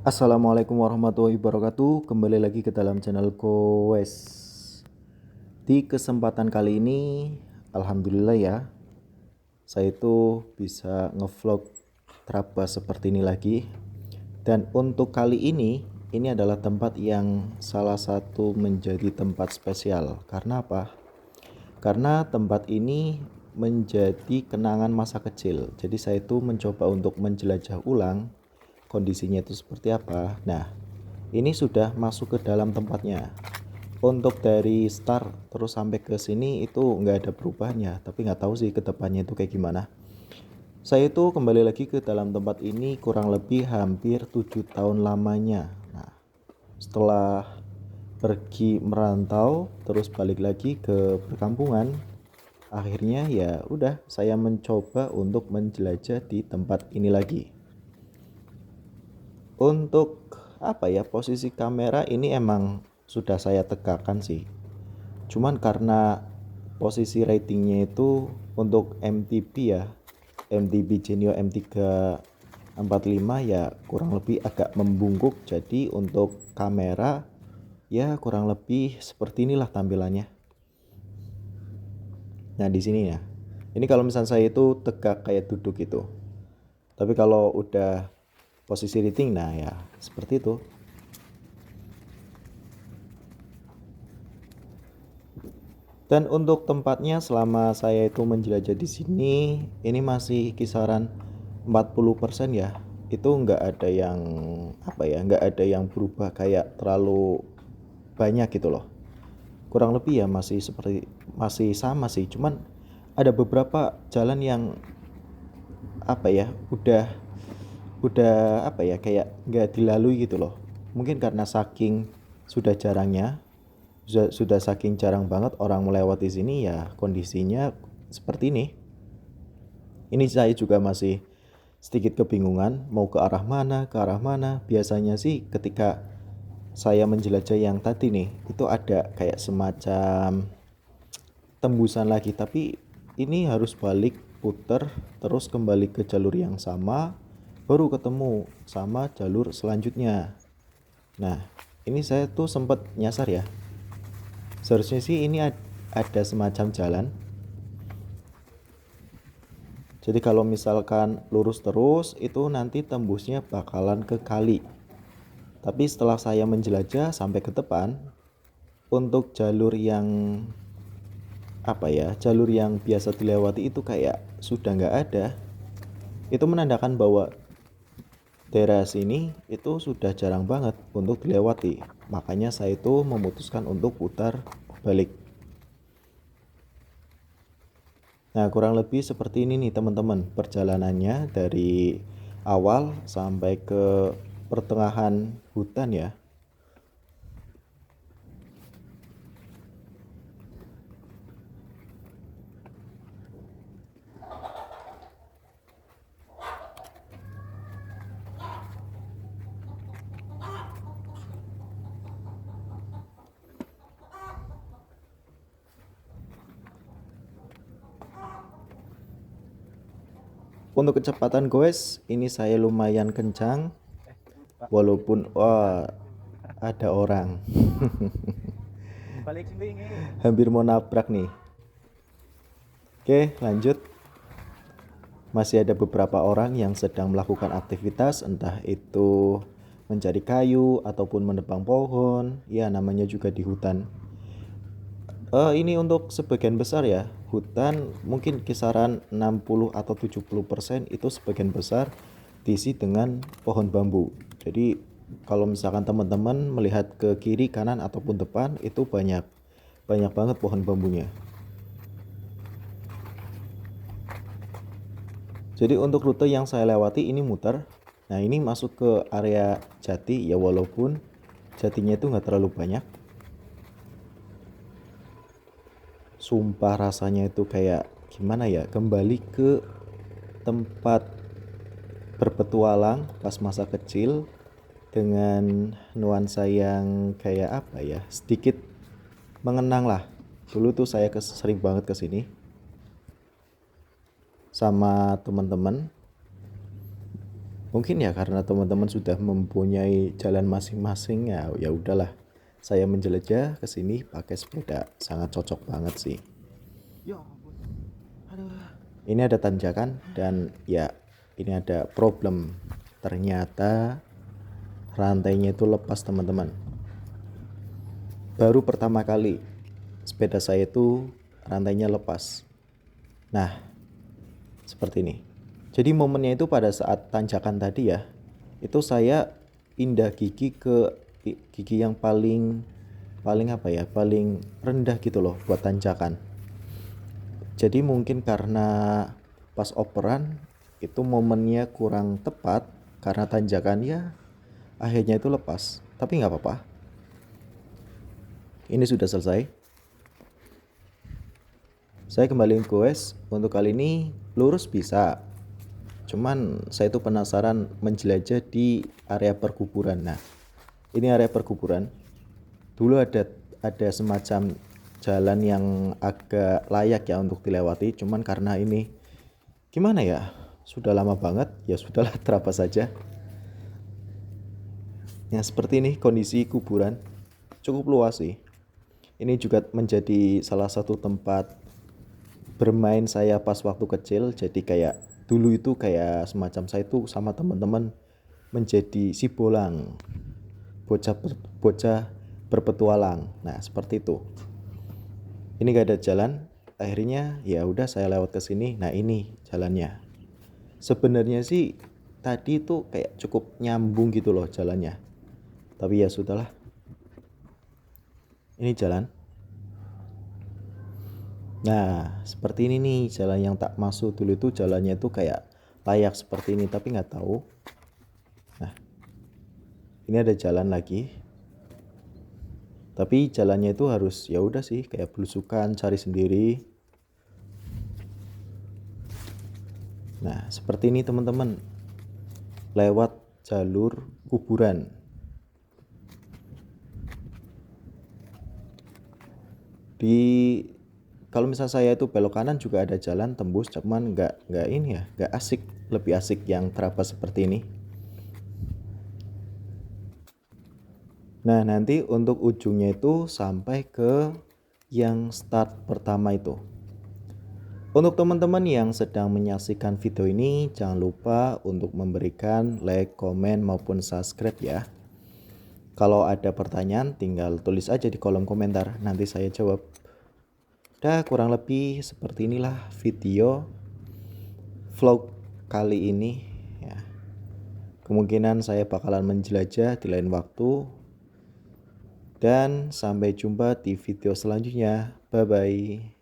Assalamualaikum warahmatullahi wabarakatuh. Kembali lagi ke dalam channel Goes. Di kesempatan kali ini, alhamdulillah ya, saya itu bisa ngevlog teraba seperti ini lagi. Dan untuk kali ini adalah tempat yang salah satu menjadi tempat spesial. Karena apa? Karena tempat ini menjadi kenangan masa kecil. Jadi saya itu mencoba untuk menjelajah ulang kondisinya itu seperti apa. Nah, ini sudah masuk ke dalam tempatnya. Untuk dari start terus sampai ke sini itu nggak ada perubahannya, tapi nggak tahu sih ke depannya itu kayak gimana. Saya itu kembali lagi ke dalam tempat ini kurang lebih hampir 7 tahun lamanya. Nah, setelah pergi merantau terus balik lagi ke perkampungan, akhirnya ya udah saya mencoba untuk menjelajah di tempat ini lagi. Untuk apa ya, posisi kamera ini emang sudah saya tegakkan sih. Cuman karena posisi ratingnya itu untuk MTB ya, MTB Genio M345 ya kurang lebih agak membungkuk. Jadi untuk kamera ya kurang lebih seperti inilah tampilannya. Nah di sini ya, ini kalau misalnya saya itu tegak kayak duduk itu. Tapi kalau udah posisi rating, nah ya seperti itu. Dan untuk tempatnya selama saya itu menjelajah di sini, ini masih kisaran 40% ya. Itu nggak ada yang apa ya, nggak ada yang berubah kayak terlalu banyak gitu loh. Kurang lebih ya masih sama sih. Cuman ada beberapa jalan yang apa ya, udah apa ya, kayak nggak dilalui gitu loh. Mungkin karena saking sudah jarangnya, sudah saking jarang banget orang melewati sini ya kondisinya seperti ini. Ini saya juga masih sedikit kebingungan mau ke arah mana, ke arah mana. Biasanya sih ketika saya menjelajah yang tadi nih, itu ada kayak semacam tembusan lagi, tapi ini harus balik puter terus kembali ke jalur yang sama baru ketemu sama jalur selanjutnya. Nah, ini saya tuh sempat nyasar ya. Seharusnya sih ini ada semacam jalan. Jadi kalau misalkan lurus terus itu nanti tembusnya bakalan ke kali. Tapi setelah saya menjelajah sampai ke depan, untuk jalur yang apa ya, jalur yang biasa dilewati itu kayak sudah nggak ada. Itu menandakan bahwa daerah sini itu sudah jarang banget untuk dilewati. Makanya saya itu memutuskan untuk putar balik. Nah, kurang lebih seperti ini nih teman-teman perjalanannya dari awal sampai ke pertengahan hutan ya. Untuk kecepatan goes ini saya lumayan kencang walaupun ada orang hampir mau nabrak nih. Oke, lanjut. Masih ada beberapa orang yang sedang melakukan aktivitas, entah itu mencari kayu ataupun menebang pohon. Ya, namanya juga di hutan. Ini untuk sebagian besar ya, hutan mungkin kisaran 60 atau 70% itu sebagian besar diisi dengan pohon bambu. Jadi kalau misalkan teman-teman melihat ke kiri, kanan ataupun depan itu banyak banget pohon bambunya. Jadi untuk rute yang saya lewati ini muter. Nah, ini masuk ke area jati ya, walaupun jatinya itu nggak terlalu banyak. Sumpah rasanya itu kayak gimana ya, kembali ke tempat berpetualang pas masa kecil dengan nuansa yang kayak apa ya, sedikit mengenang lah. Dulu tuh saya sering banget kesini sama teman-teman Mungkin ya karena teman-teman sudah mempunyai jalan masing-masing, ya ya udahlah. Saya menjelajah ke sini pakai sepeda, sangat cocok banget sih. Ini ada tanjakan dan ya ini ada problem. Ternyata rantainya itu lepas, teman-teman. Baru pertama kali sepeda saya itu rantainya lepas. Nah, seperti ini. Jadi momennya itu pada saat tanjakan tadi ya, itu saya pindah gigi ke gigi yang paling apa ya, paling rendah gitu loh buat tanjakan. Jadi mungkin karena pas operan itu momennya kurang tepat karena tanjakan ya, akhirnya itu lepas. Tapi nggak apa-apa. Ini sudah selesai. Saya kembali ke goes. Untuk kali ini lurus bisa. Cuman saya itu penasaran menjelajah di area perkuburan. Nah, ini area perkuburan. Dulu ada semacam jalan yang agak layak ya untuk dilewati. Cuman karena ini gimana ya? Sudah lama banget, ya sudahlah terapa saja. Ya seperti ini kondisi kuburan. Cukup luas sih. Ini juga menjadi salah satu tempat bermain saya pas waktu kecil. Jadi kayak dulu itu kayak semacam saya itu sama teman-teman menjadi si bolang, bocah berpetualang. Nah seperti itu. Ini gak ada jalan, akhirnya ya udah saya lewat ke sini. Nah ini jalannya. Sebenarnya sih tadi itu kayak cukup nyambung gitu loh jalannya, tapi ya sudahlah. Ini jalan. Nah, seperti ini nih jalan yang tak masuk dulu itu, jalannya itu kayak layak seperti ini, tapi nggak tahu. Nah, ini ada jalan lagi. Tapi jalannya itu harus ya udah sih kayak belusukan, cari sendiri. Nah, seperti ini teman-teman. Lewat jalur kuburan. Kalau misal saya itu belok kanan juga ada jalan tembus, cuman nggak ini ya, nggak asik. Lebih asik yang terapas seperti ini. Nah nanti untuk ujungnya itu sampai ke yang start pertama itu. Untuk teman-teman yang sedang menyaksikan video ini, jangan lupa untuk memberikan like, komen maupun subscribe ya. Kalau ada pertanyaan tinggal tulis aja di kolom komentar, nanti saya jawab. Dah kurang lebih seperti inilah video vlog kali ini ya. Kemungkinan saya bakalan menjelajah di lain waktu. Dan sampai jumpa di video selanjutnya. Bye bye.